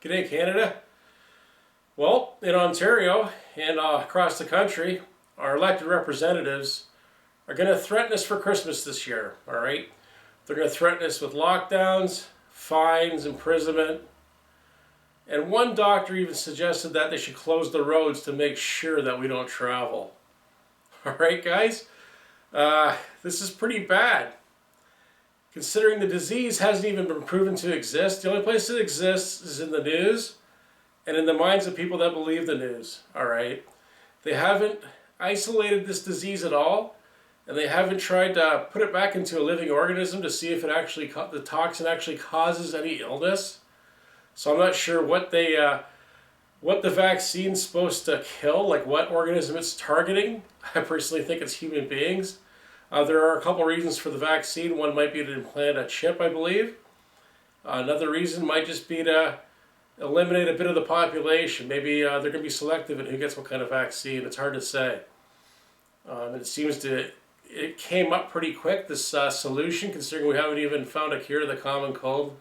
G'day, Canada. Well, in Ontario and across the country, our elected representatives are going to threaten us for Christmas this year, all right? They're going to threaten us with lockdowns, fines, imprisonment, and one doctor even suggested that they should close the roads to make sure that we don't travel. All right, guys? This is pretty bad. Considering the disease hasn't even been proven to exist, the only place it exists is in the news and in the minds of people that believe the news, all right? They haven't isolated this disease at all, and they haven't tried to put it back into a living organism to see if it actually, the toxin actually causes any illness. So I'm not sure what the vaccine's supposed to kill, like what organism it's targeting. I personally think it's human beings. There are a couple reasons for the vaccine. One might be to implant a chip, I believe. Another reason might just be to eliminate a bit of the population. Maybe they're going to be selective in who gets what kind of vaccine. It's hard to say. It came up pretty quick, this solution, considering we haven't even found a cure to the common cold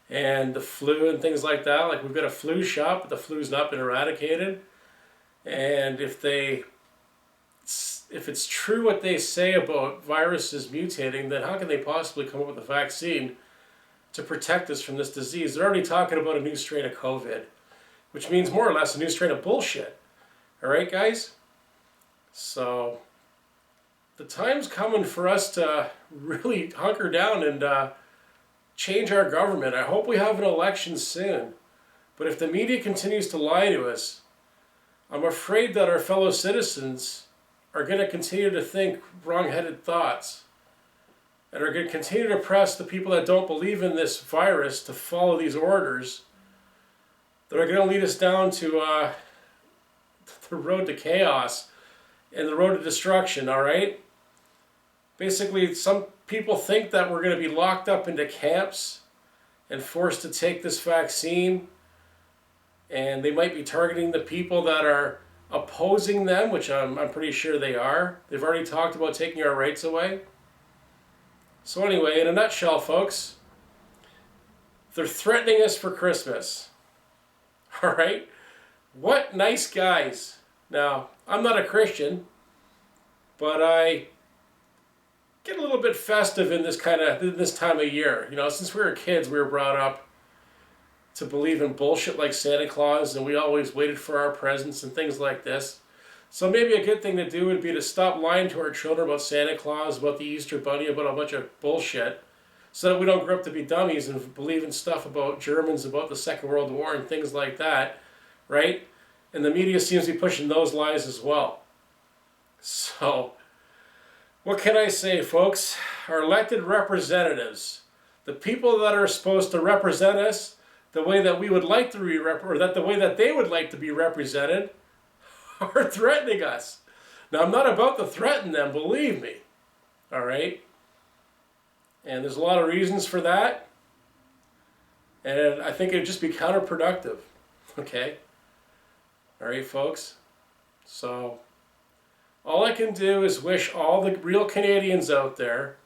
and the flu and things like that. Like, we've got a flu shot, but the flu's not been eradicated. And if it's true what they say about viruses mutating, then how can they possibly come up with a vaccine to protect us from this disease? They're already talking about a new strain of COVID, which means more or less a new strain of bullshit. All right, guys? So the time's coming for us to really hunker down and change our government. I hope we have an election soon. But if the media continues to lie to us, I'm afraid that our fellow citizens are going to continue to think wrong-headed thoughts and are going to continue to press the people that don't believe in this virus to follow these orders that are going to lead us down to the road to chaos and the road to destruction, all right? Basically, some people think that we're going to be locked up into camps and forced to take this vaccine, and they might be targeting the people that are opposing them, which I'm pretty sure they are. They've already talked about taking our rights away. So anyway, in a nutshell, folks, they're threatening us for Christmas. All right? What nice guys. Now, I'm not a Christian, but I get a little bit festive in this time of year. You know, since we were kids, we were brought up to believe in bullshit like Santa Claus, and we always waited for our presents and things like this. So maybe a good thing to do would be to stop lying to our children about Santa Claus, about the Easter Bunny, about a bunch of bullshit, so that we don't grow up to be dummies and believe in stuff about Germans, about the Second World War and things like that, right? And the media seems to be pushing those lies as well. So, what can I say, folks? Our elected representatives, the people that are supposed to represent us the way that we would like to be the way that they would like to be represented, are threatening us. Now, I'm not about to threaten them, believe me. All right? And there's a lot of reasons for that. And I think it would just be counterproductive. Okay? All right, folks? So, all I can do is wish all the real Canadians out there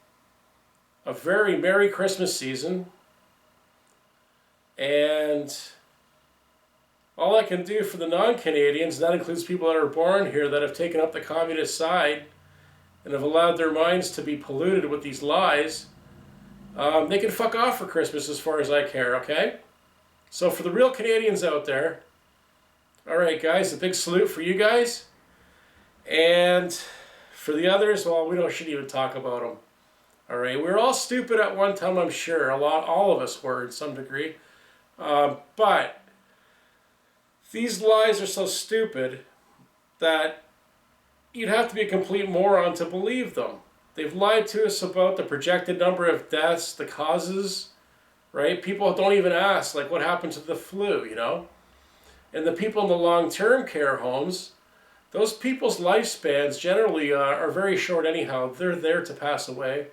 a very Merry Christmas season. And all I can do for the non-Canadians, that includes people that are born here that have taken up the communist side and have allowed their minds to be polluted with these lies, they can fuck off for Christmas as far as I care, okay? So for the real Canadians out there, all right, guys, a big salute for you guys. And for the others, well, shouldn't even talk about them. All right, we were all stupid at one time, I'm sure. All of us were in some degree. But these lies are so stupid that you'd have to be a complete moron to believe them. They've lied to us about the projected number of deaths, the causes, right? People don't even ask, like, what happened to the flu, you know? And the people in the long-term care homes, those people's lifespans generally are very short anyhow. They're there to pass away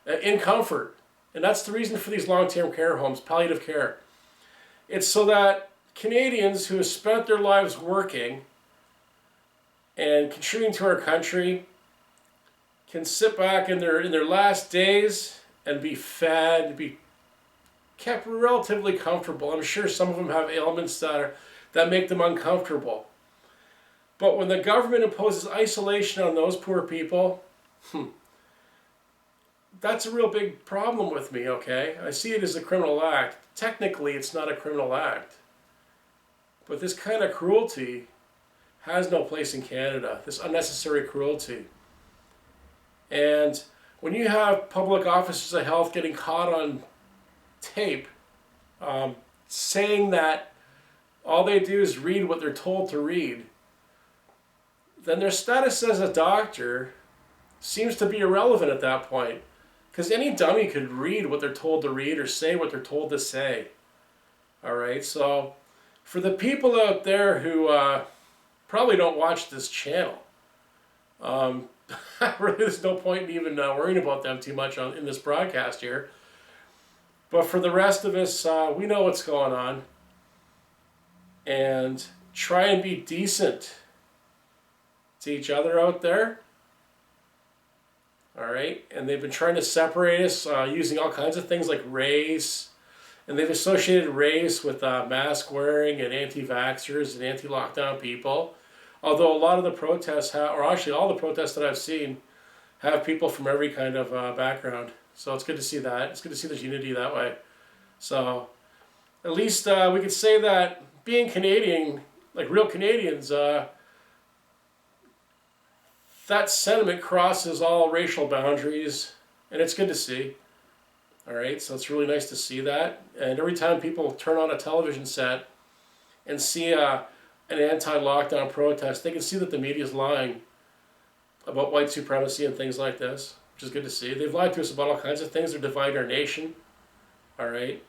in comfort. And that's the reason for these long-term care homes, palliative care. It's so that Canadians who have spent their lives working and contributing to our country can sit back in their last days and be fed, be kept relatively comfortable. I'm sure some of them have ailments that make them uncomfortable. But when the government imposes isolation on those poor people, that's a real big problem with me, okay? I see it as a criminal act. Technically, it's not a criminal act. But this kind of cruelty has no place in Canada, this unnecessary cruelty. And when you have public officers of health getting caught on tape saying that all they do is read what they're told to read, then their status as a doctor seems to be irrelevant at that point. Because any dummy could read what they're told to read or say what they're told to say. All right, so for the people out there who probably don't watch this channel, really there's no point in even worrying about them too much in this broadcast here. But for the rest of us, we know what's going on. And try and be decent to each other out there. All right, and they've been trying to separate us using all kinds of things like race, and they've associated race with mask wearing and anti-vaxxers and anti-lockdown people. Although a lot of the protests or actually all the protests that I've seen have people from every kind of background. So it's good to see that. It's good to see there's unity that way. So at least we could say that being Canadian, like real Canadians, that sentiment crosses all racial boundaries, and it's good to see. All right, so it's really nice to see that. And every time people turn on a television set and see an anti-lockdown protest, they can see that the media is lying about white supremacy and things like this, which is good to see. They've lied to us about all kinds of things. They're dividing our nation. All right.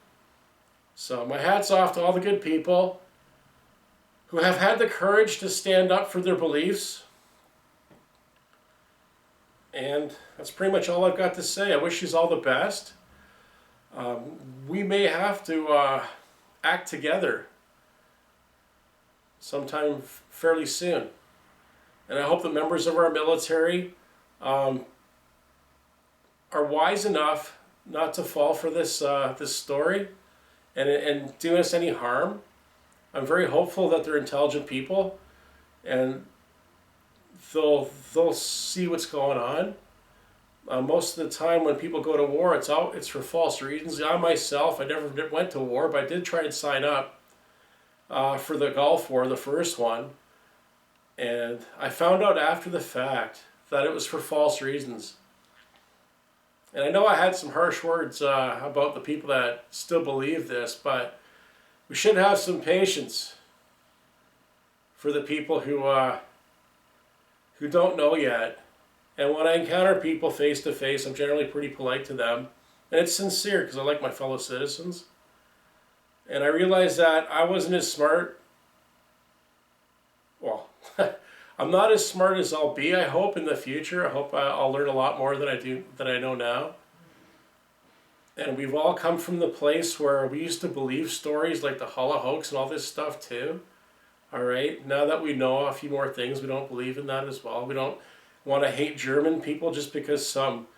So my hat's off to all the good people who have had the courage to stand up for their beliefs. And that's pretty much all I've got to say. I wish you all the best. We may have to act together sometime fairly soon. And I hope the members of our military are wise enough not to fall for this story and do us any harm. I'm very hopeful that they're intelligent people and they'll see what's going on. Most of the time when people go to war, it's for false reasons. I myself, I never went to war, but I did try and sign up for the Gulf War, the first one. And I found out after the fact that it was for false reasons. And I know I had some harsh words about the people that still believe this, but we should have some patience for the people who don't know yet. And when I encounter people face to face, I'm generally pretty polite to them. And it's sincere because I like my fellow citizens. And I realized that I wasn't as smart. Well, I'm not as smart as I'll be, I hope, in the future. I hope I'll learn a lot more than I know now. And we've all come from the place where we used to believe stories like the Hulla hoax and all this stuff too. All right, now that we know a few more things, we don't believe in that as well. We don't want to hate German people just because some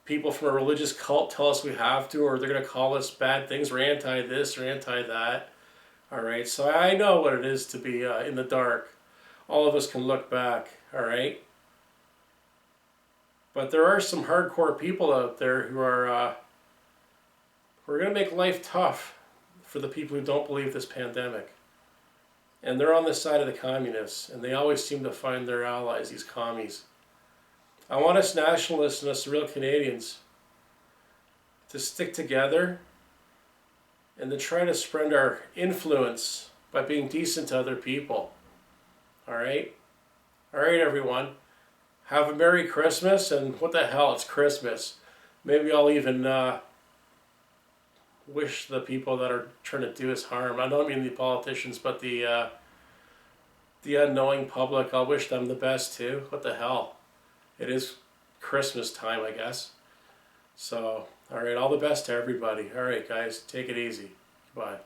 people from a religious cult tell us we have to, or they're going to call us bad things. We're anti this or anti that. All right, so I know what it is to be in the dark. All of us can look back, all right? But there are some hardcore people out there who are going to make life tough for the people who don't believe this pandemic. And they're on the side of the communists, and they always seem to find their allies, these commies. I want us nationalists and us real Canadians to stick together and to try to spread our influence by being decent to other people. All right? All right, everyone. Have a Merry Christmas, and what the hell, it's Christmas. Maybe I'll even wish the people that are trying to do us harm, I don't mean the politicians, but the unknowing public, I'll wish them the best too. What the hell? It is Christmas time, I guess. So, all right, all the best to everybody. All right, guys, take it easy. Bye.